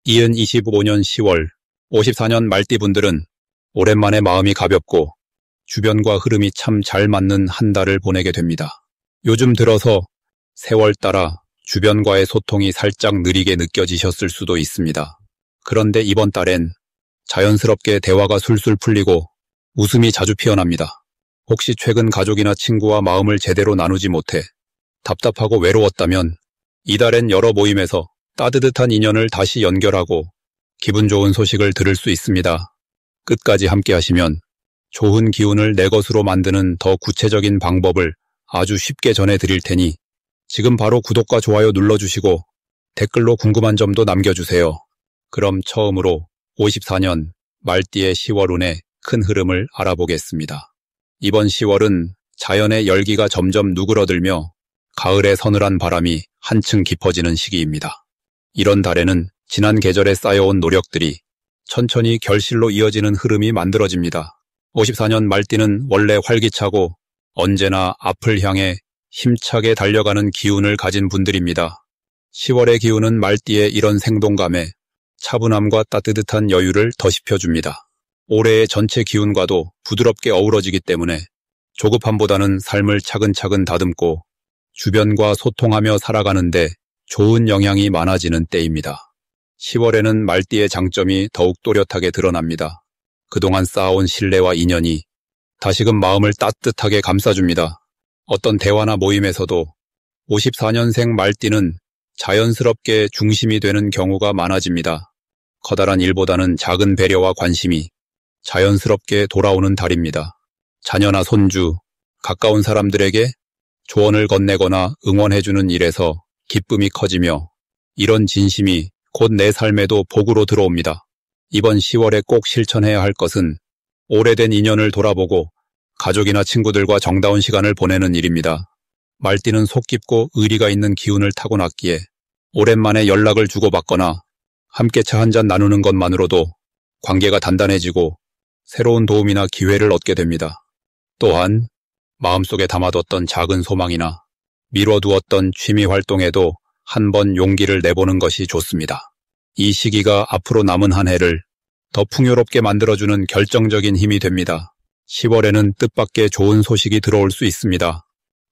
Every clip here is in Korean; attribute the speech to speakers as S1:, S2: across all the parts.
S1: 2025년 10월 54년 말띠분들은 오랜만에 마음이 가볍고 주변과 흐름이 참 잘 맞는 한 달을 보내게 됩니다. 요즘 들어서 세월 따라 주변과의 소통이 살짝 느리게 느껴지셨을 수도 있습니다. 그런데 이번 달엔 자연스럽게 대화가 술술 풀리고 웃음이 자주 피어납니다. 혹시 최근 가족이나 친구와 마음을 제대로 나누지 못해 답답하고 외로웠다면 이달엔 여러 모임에서 따뜻한 인연을 다시 연결하고 기분 좋은 소식을 들을 수 있습니다. 끝까지 함께 하시면 좋은 기운을 내 것으로 만드는 더 구체적인 방법을 아주 쉽게 전해드릴 테니 지금 바로 구독과 좋아요 눌러주시고 댓글로 궁금한 점도 남겨주세요. 그럼 처음으로 54년 말띠의 10월 운의 큰 흐름을 알아보겠습니다. 이번 10월은 자연의 열기가 점점 누그러들며 가을의 서늘한 바람이 한층 깊어지는 시기입니다. 이런 달에는 지난 계절에 쌓여온 노력들이 천천히 결실로 이어지는 흐름이 만들어집니다. 54년 말띠는 원래 활기차고 언제나 앞을 향해 힘차게 달려가는 기운을 가진 분들입니다. 10월의 기운은 말띠의 이런 생동감에 차분함과 따뜻한 여유를 더시펴줍니다. 올해의 전체 기운과도 부드럽게 어우러지기 때문에 조급함보다는 삶을 차근차근 다듬고 주변과 소통하며 살아가는데 좋은 영향이 많아지는 때입니다. 10월에는 말띠의 장점이 더욱 또렷하게 드러납니다. 그동안 쌓아온 신뢰와 인연이 다시금 마음을 따뜻하게 감싸줍니다. 어떤 대화나 모임에서도 54년생 말띠는 자연스럽게 중심이 되는 경우가 많아집니다. 커다란 일보다는 작은 배려와 관심이 자연스럽게 돌아오는 달입니다. 자녀나 손주, 가까운 사람들에게 조언을 건네거나 응원해주는 일에서 기쁨이 커지며 이런 진심이 곧 내 삶에도 복으로 들어옵니다. 이번 10월에 꼭 실천해야 할 것은 오래된 인연을 돌아보고 가족이나 친구들과 정다운 시간을 보내는 일입니다. 말띠는 속 깊고 의리가 있는 기운을 타고났기에 오랜만에 연락을 주고받거나 함께 차 한잔 나누는 것만으로도 관계가 단단해지고 새로운 도움이나 기회를 얻게 됩니다. 또한 마음속에 담아뒀던 작은 소망이나 미뤄두었던 취미 활동에도 한번 용기를 내보는 것이 좋습니다. 이 시기가 앞으로 남은 한 해를 더 풍요롭게 만들어주는 결정적인 힘이 됩니다. 10월에는 뜻밖의 좋은 소식이 들어올 수 있습니다.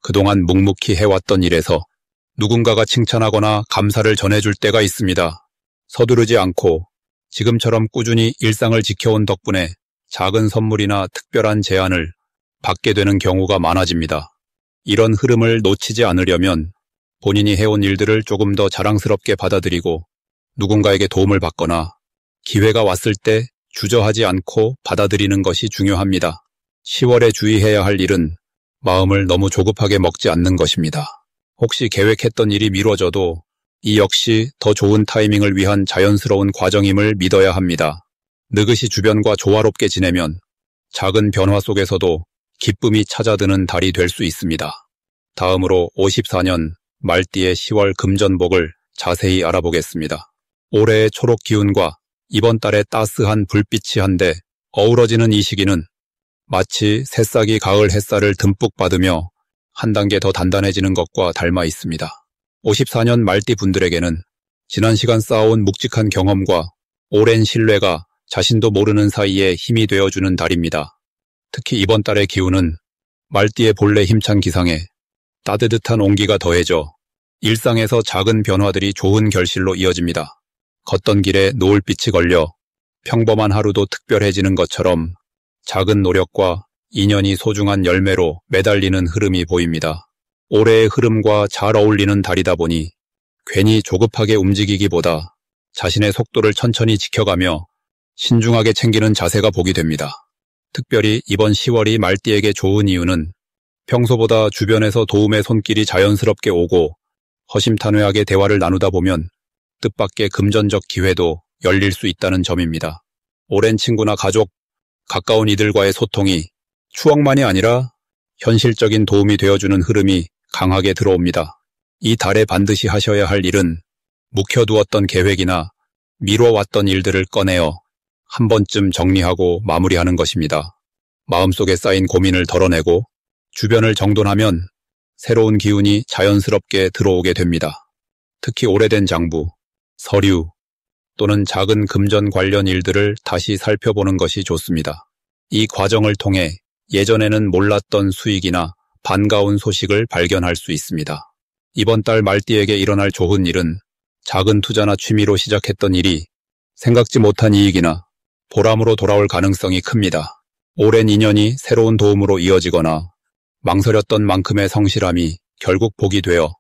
S1: 그동안 묵묵히 해왔던 일에서 누군가가 칭찬하거나 감사를 전해줄 때가 있습니다. 서두르지 않고 지금처럼 꾸준히 일상을 지켜온 덕분에 작은 선물이나 특별한 제안을 받게 되는 경우가 많아집니다. 이런 흐름을 놓치지 않으려면 본인이 해온 일들을 조금 더 자랑스럽게 받아들이고 누군가에게 도움을 받거나 기회가 왔을 때 주저하지 않고 받아들이는 것이 중요합니다. 10월에 주의해야 할 일은 마음을 너무 조급하게 먹지 않는 것입니다. 혹시 계획했던 일이 미뤄져도 이 역시 더 좋은 타이밍을 위한 자연스러운 과정임을 믿어야 합니다. 느긋이 주변과 조화롭게 지내면 작은 변화 속에서도 기쁨이 찾아드는 달이 될 수 있습니다. 다음으로 54년 말띠의 10월 금전복을 자세히 알아보겠습니다. 올해의 초록 기운과 이번 달의 따스한 불빛이 한데 어우러지는 이 시기는 마치 새싹이 가을 햇살을 듬뿍 받으며 한 단계 더 단단해지는 것과 닮아 있습니다. 54년 말띠 분들에게는 지난 시간 쌓아온 묵직한 경험과 오랜 신뢰가 자신도 모르는 사이에 힘이 되어주는 달입니다. 특히 이번 달의 기운은 말띠의 본래 힘찬 기상에 따뜻한 온기가 더해져 일상에서 작은 변화들이 좋은 결실로 이어집니다. 걷던 길에 노을빛이 걸려 평범한 하루도 특별해지는 것처럼 작은 노력과 인연이 소중한 열매로 매달리는 흐름이 보입니다. 올해의 흐름과 잘 어울리는 달이다 보니 괜히 조급하게 움직이기보다 자신의 속도를 천천히 지켜가며 신중하게 챙기는 자세가 보기 됩니다. 특별히 이번 10월이 말띠에게 좋은 이유는 평소보다 주변에서 도움의 손길이 자연스럽게 오고 허심탄회하게 대화를 나누다 보면 뜻밖의 금전적 기회도 열릴 수 있다는 점입니다. 오랜 친구나 가족, 가까운 이들과의 소통이 추억만이 아니라 현실적인 도움이 되어주는 흐름이 강하게 들어옵니다. 이 달에 반드시 하셔야 할 일은 묵혀두었던 계획이나 미뤄왔던 일들을 꺼내어 한 번쯤 정리하고 마무리하는 것입니다. 마음속에 쌓인 고민을 덜어내고 주변을 정돈하면 새로운 기운이 자연스럽게 들어오게 됩니다. 특히 오래된 장부, 서류, 또는 작은 금전 관련 일들을 다시 살펴보는 것이 좋습니다. 이 과정을 통해 예전에는 몰랐던 수익이나 반가운 소식을 발견할 수 있습니다. 이번 달 말띠에게 일어날 좋은 일은 작은 투자나 취미로 시작했던 일이 생각지 못한 이익이나 보람으로 돌아올 가능성이 큽니다. 오랜 인연이 새로운 도움으로 이어지거나 망설였던 만큼의 성실함이 결국 복이 되어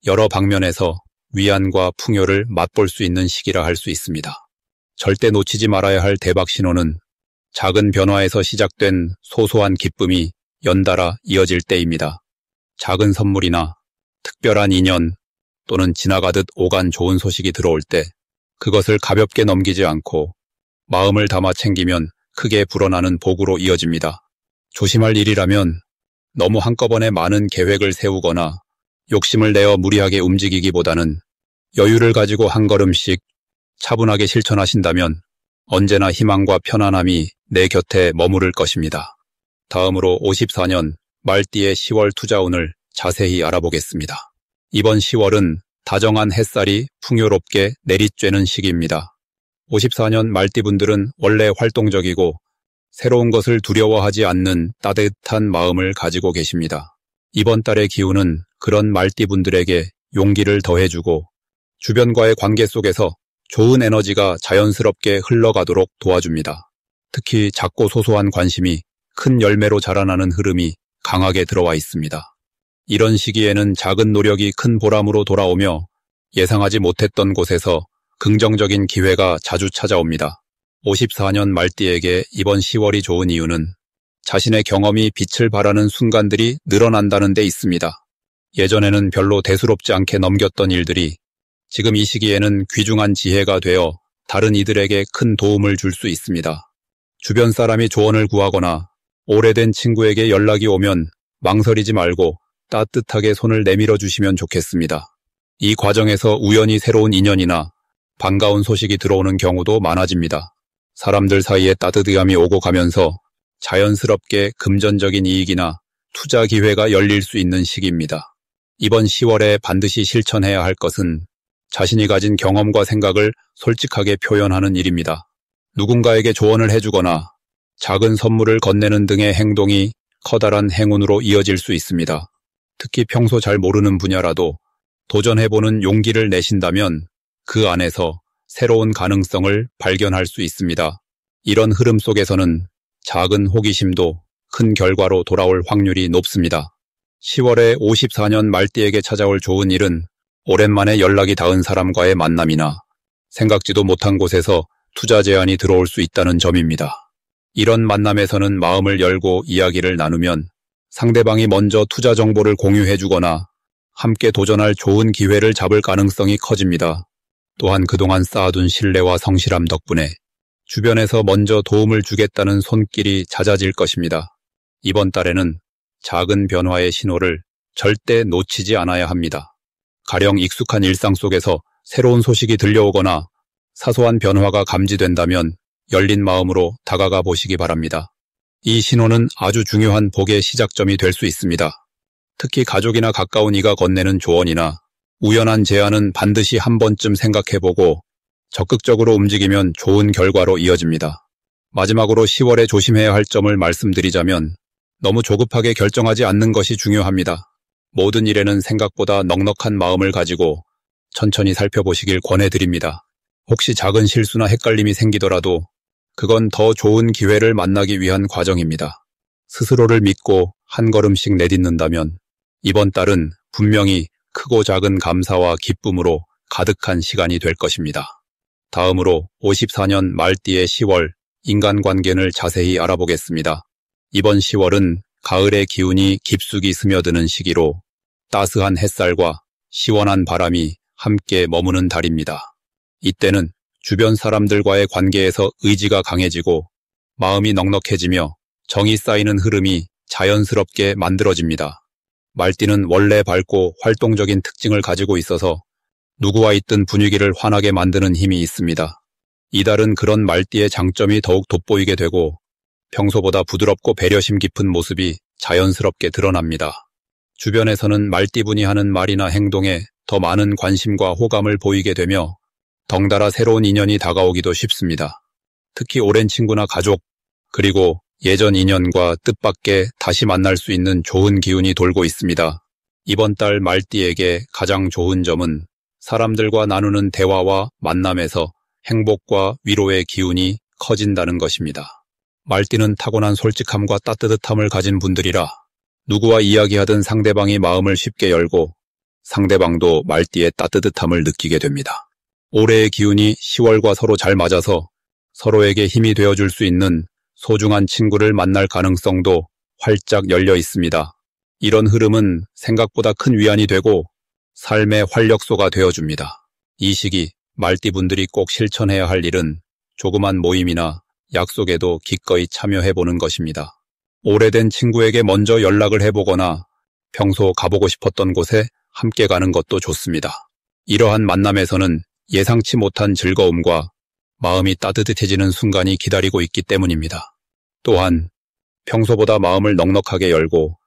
S1: 여러 방면에서 위안과 풍요를 맛볼 수 있는 시기라 할 수 있습니다. 절대 놓치지 말아야 할 대박 신호는 작은 변화에서 시작된 소소한 기쁨이 연달아 이어질 때입니다. 작은 선물이나 특별한 인연 또는 지나가듯 오간 좋은 소식이 들어올 때 그것을 가볍게 넘기지 않고 마음을 담아 챙기면 크게 불어나는 복으로 이어집니다. 조심할 일이라면 너무 한꺼번에 많은 계획을 세우거나 욕심을 내어 무리하게 움직이기보다는 여유를 가지고 한 걸음씩 차분하게 실천하신다면 언제나 희망과 편안함이 내 곁에 머무를 것입니다. 다음으로 54년 말띠의 10월 투자운을 자세히 알아보겠습니다. 이번 10월은 다정한 햇살이 풍요롭게 내리쬐는 시기입니다. 54년 말띠분들은 원래 활동적이고 새로운 것을 두려워하지 않는 따뜻한 마음을 가지고 계십니다. 이번 달의 기운은 그런 말띠분들에게 용기를 더해주고 주변과의 관계 속에서 좋은 에너지가 자연스럽게 흘러가도록 도와줍니다. 특히 작고 소소한 관심이 큰 열매로 자라나는 흐름이 강하게 들어와 있습니다. 이런 시기에는 작은 노력이 큰 보람으로 돌아오며 예상하지 못했던 곳에서 긍정적인 기회가 자주 찾아옵니다. 54년 말띠에게 이번 10월이 좋은 이유는 자신의 경험이 빛을 발하는 순간들이 늘어난다는 데 있습니다. 예전에는 별로 대수롭지 않게 넘겼던 일들이 지금 이 시기에는 귀중한 지혜가 되어 다른 이들에게 큰 도움을 줄 수 있습니다. 주변 사람이 조언을 구하거나 오래된 친구에게 연락이 오면 망설이지 말고 따뜻하게 손을 내밀어 주시면 좋겠습니다. 이 과정에서 우연히 새로운 인연이나 반가운 소식이 들어오는 경우도 많아집니다. 사람들 사이에 따뜻함이 오고 가면서 자연스럽게 금전적인 이익이나 투자 기회가 열릴 수 있는 시기입니다. 이번 10월에 반드시 실천해야 할 것은 자신이 가진 경험과 생각을 솔직하게 표현하는 일입니다. 누군가에게 조언을 해주거나 작은 선물을 건네는 등의 행동이 커다란 행운으로 이어질 수 있습니다. 특히 평소 잘 모르는 분야라도 도전해보는 용기를 내신다면 그 안에서 새로운 가능성을 발견할 수 있습니다. 이런 흐름 속에서는 작은 호기심도 큰 결과로 돌아올 확률이 높습니다. 10월에 54년 말띠에게 찾아올 좋은 일은 오랜만에 연락이 닿은 사람과의 만남이나 생각지도 못한 곳에서 투자 제안이 들어올 수 있다는 점입니다. 이런 만남에서는 마음을 열고 이야기를 나누면 상대방이 먼저 투자 정보를 공유해주거나 함께 도전할 좋은 기회를 잡을 가능성이 커집니다. 또한 그동안 쌓아둔 신뢰와 성실함 덕분에 주변에서 먼저 도움을 주겠다는 손길이 잦아질 것입니다. 이번 달에는 작은 변화의 신호를 절대 놓치지 않아야 합니다. 가령 익숙한 일상 속에서 새로운 소식이 들려오거나 사소한 변화가 감지된다면 열린 마음으로 다가가 보시기 바랍니다. 이 신호는 아주 중요한 복의 시작점이 될 수 있습니다. 특히 가족이나 가까운 이가 건네는 조언이나 우연한 제안은 반드시 한 번쯤 생각해보고 적극적으로 움직이면 좋은 결과로 이어집니다. 마지막으로 10월에 조심해야 할 점을 말씀드리자면 너무 조급하게 결정하지 않는 것이 중요합니다. 모든 일에는 생각보다 넉넉한 마음을 가지고 천천히 살펴보시길 권해드립니다. 혹시 작은 실수나 헷갈림이 생기더라도 그건 더 좋은 기회를 만나기 위한 과정입니다. 스스로를 믿고 한 걸음씩 내딛는다면 이번 달은 분명히 크고 작은 감사와 기쁨으로 가득한 시간이 될 것입니다. 다음으로 54년 말띠의 10월 인간관계를 자세히 알아보겠습니다. 이번 10월은 가을의 기운이 깊숙이 스며드는 시기로 따스한 햇살과 시원한 바람이 함께 머무는 달입니다. 이때는 주변 사람들과의 관계에서 의지가 강해지고 마음이 넉넉해지며 정이 쌓이는 흐름이 자연스럽게 만들어집니다. 말띠는 원래 밝고 활동적인 특징을 가지고 있어서 누구와 있든 분위기를 환하게 만드는 힘이 있습니다. 이달은 그런 말띠의 장점이 더욱 돋보이게 되고 평소보다 부드럽고 배려심 깊은 모습이 자연스럽게 드러납니다. 주변에서는 말띠분이 하는 말이나 행동에 더 많은 관심과 호감을 보이게 되며 덩달아 새로운 인연이 다가오기도 쉽습니다. 특히 오랜 친구나 가족, 그리고 예전 인연과 뜻밖의 다시 만날 수 있는 좋은 기운이 돌고 있습니다. 이번 달 말띠에게 가장 좋은 점은 사람들과 나누는 대화와 만남에서 행복과 위로의 기운이 커진다는 것입니다. 말띠는 타고난 솔직함과 따뜻함을 가진 분들이라 누구와 이야기하든 상대방이 마음을 쉽게 열고 상대방도 말띠의 따뜻함을 느끼게 됩니다. 올해의 기운이 10월과 서로 잘 맞아서 서로에게 힘이 되어줄 수 있는 소중한 친구를 만날 가능성도 활짝 열려 있습니다. 이런 흐름은 생각보다 큰 위안이 되고 삶의 활력소가 되어줍니다. 이 시기 말띠분들이 꼭 실천해야 할 일은 조그만 모임이나 약속에도 기꺼이 참여해보는 것입니다. 오래된 친구에게 먼저 연락을 해보거나 평소 가보고 싶었던 곳에 함께 가는 것도 좋습니다. 이러한 만남에서는 예상치 못한 즐거움과 마음이 따뜻해지는 순간이 기다리고 있기 때문입니다. 또한 평소보다 마음을 넉넉하게 열고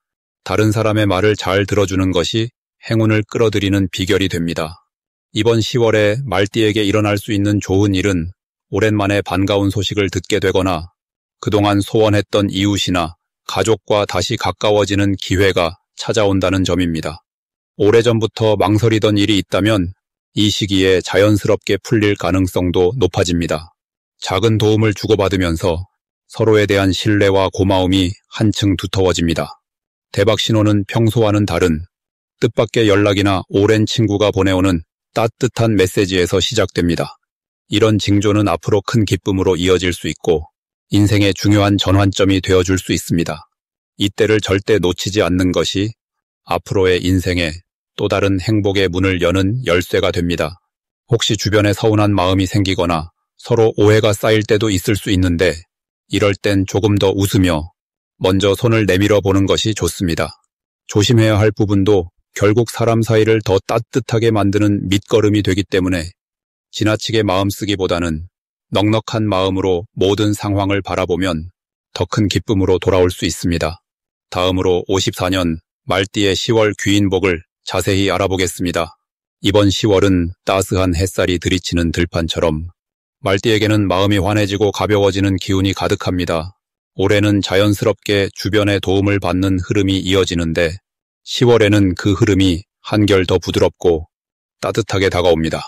S1: 다른 사람의 말을 잘 들어주는 것이 행운을 끌어들이는 비결이 됩니다. 이번 10월에 말띠에게 일어날 수 있는 좋은 일은 오랜만에 반가운 소식을 듣게 되거나 그동안 소원했던 이웃이나 가족과 다시 가까워지는 기회가 찾아온다는 점입니다. 오래전부터 망설이던 일이 있다면 이 시기에 자연스럽게 풀릴 가능성도 높아집니다. 작은 도움을 주고받으면서 서로에 대한 신뢰와 고마움이 한층 두터워집니다. 대박 신호는 평소와는 다른 뜻밖의 연락이나 오랜 친구가 보내오는 따뜻한 메시지에서 시작됩니다. 이런 징조는 앞으로 큰 기쁨으로 이어질 수 있고 인생의 중요한 전환점이 되어줄 수 있습니다. 이때를 절대 놓치지 않는 것이 앞으로의 인생에 또 다른 행복의 문을 여는 열쇠가 됩니다. 혹시 주변에 서운한 마음이 생기거나 서로 오해가 쌓일 때도 있을 수 있는데 이럴 땐 조금 더 웃으며 먼저 손을 내밀어 보는 것이 좋습니다. 조심해야 할 부분도 결국 사람 사이를 더 따뜻하게 만드는 밑거름이 되기 때문에 지나치게 마음 쓰기보다는 넉넉한 마음으로 모든 상황을 바라보면 더 큰 기쁨으로 돌아올 수 있습니다. 다음으로 54년 말띠의 10월 귀인복을 자세히 알아보겠습니다. 이번 10월은 따스한 햇살이 들이치는 들판처럼 말띠에게는 마음이 환해지고 가벼워지는 기운이 가득합니다. 올해는 자연스럽게 주변의 도움을 받는 흐름이 이어지는데 10월에는 그 흐름이 한결 더 부드럽고 따뜻하게 다가옵니다.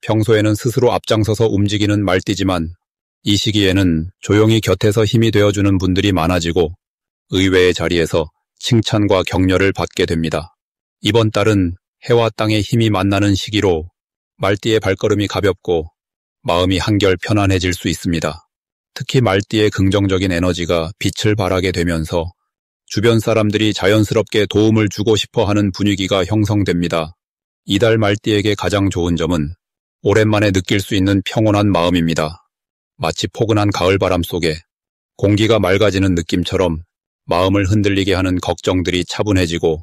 S1: 평소에는 스스로 앞장서서 움직이는 말띠지만 이 시기에는 조용히 곁에서 힘이 되어주는 분들이 많아지고 의외의 자리에서 칭찬과 격려를 받게 됩니다. 이번 달은 해와 땅의 힘이 만나는 시기로 말띠의 발걸음이 가볍고 마음이 한결 편안해질 수 있습니다. 특히 말띠의 긍정적인 에너지가 빛을 발하게 되면서 주변 사람들이 자연스럽게 도움을 주고 싶어 하는 분위기가 형성됩니다. 이달 말띠에게 가장 좋은 점은 오랜만에 느낄 수 있는 평온한 마음입니다. 마치 포근한 가을바람 속에 공기가 맑아지는 느낌처럼 마음을 흔들리게 하는 걱정들이 차분해지고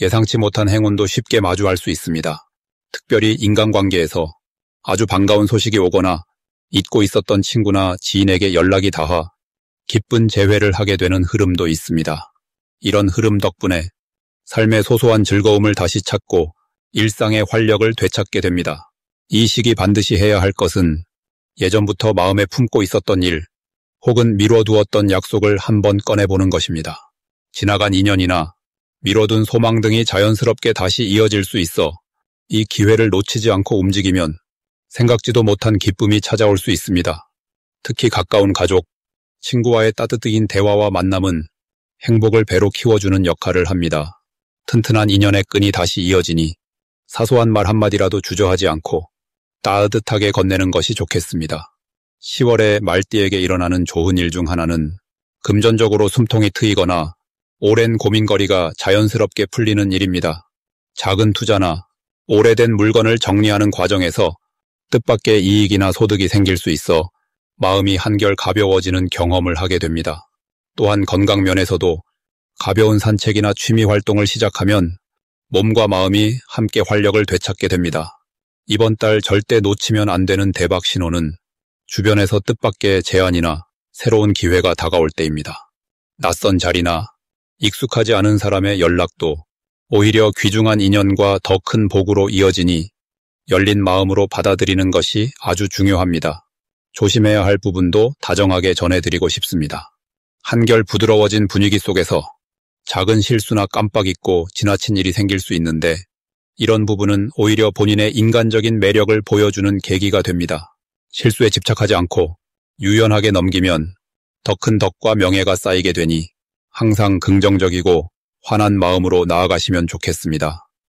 S1: 예상치 못한 행운도 쉽게 마주할 수 있습니다. 특별히 인간관계에서 아주 반가운 소식이 오거나 잊고 있었던 친구나 지인에게 연락이 닿아 기쁜 재회를 하게 되는 흐름도 있습니다. 이런 흐름 덕분에 삶의 소소한 즐거움을 다시 찾고 일상의 활력을 되찾게 됩니다. 이 시기 반드시 해야 할 것은 예전부터 마음에 품고 있었던 일 혹은 미뤄두었던 약속을 한번 꺼내보는 것입니다. 지나간 인연이나 미뤄둔 소망 등이 자연스럽게 다시 이어질 수 있어 이 기회를 놓치지 않고 움직이면 생각지도 못한 기쁨이 찾아올 수 있습니다. 특히 가까운 가족, 친구와의 따뜻한 대화와 만남은 행복을 배로 키워주는 역할을 합니다. 튼튼한 인연의 끈이 다시 이어지니 사소한 말 한마디라도 주저하지 않고 따뜻하게 건네는 것이 좋겠습니다. 10월에 말띠에게 일어나는 좋은 일 중 하나는 금전적으로 숨통이 트이거나 오랜 고민거리가 자연스럽게 풀리는 일입니다. 작은 투자나 오래된 물건을 정리하는 과정에서 뜻밖의 이익이나 소득이 생길 수 있어 마음이 한결 가벼워지는 경험을 하게 됩니다. 또한 건강 면에서도 가벼운 산책이나 취미 활동을 시작하면 몸과 마음이 함께 활력을 되찾게 됩니다. 이번 달 절대 놓치면 안 되는 대박 신호는 주변에서 뜻밖의 제안이나 새로운 기회가 다가올 때입니다. 낯선 자리나 익숙하지 않은 사람의 연락도 오히려 귀중한 인연과 더 큰 복으로 이어지니 열린 마음으로 받아들이는 것이 아주 중요합니다. 조심해야 할 부분도 다정하게 전해드리고 싶습니다. 한결 부드러워진 분위기 속에서 작은 실수나 깜빡 잊고 지나친 일이 생길 수 있는데 이런 부분은 오히려 본인의 인간적인 매력을 보여주는 계기가 됩니다. 실수에 집착하지 않고 유연하게 넘기면 더 큰 덕과 명예가 쌓이게 되니 항상 긍정적이고 환한 마음으로 나아가시면 좋겠습니다.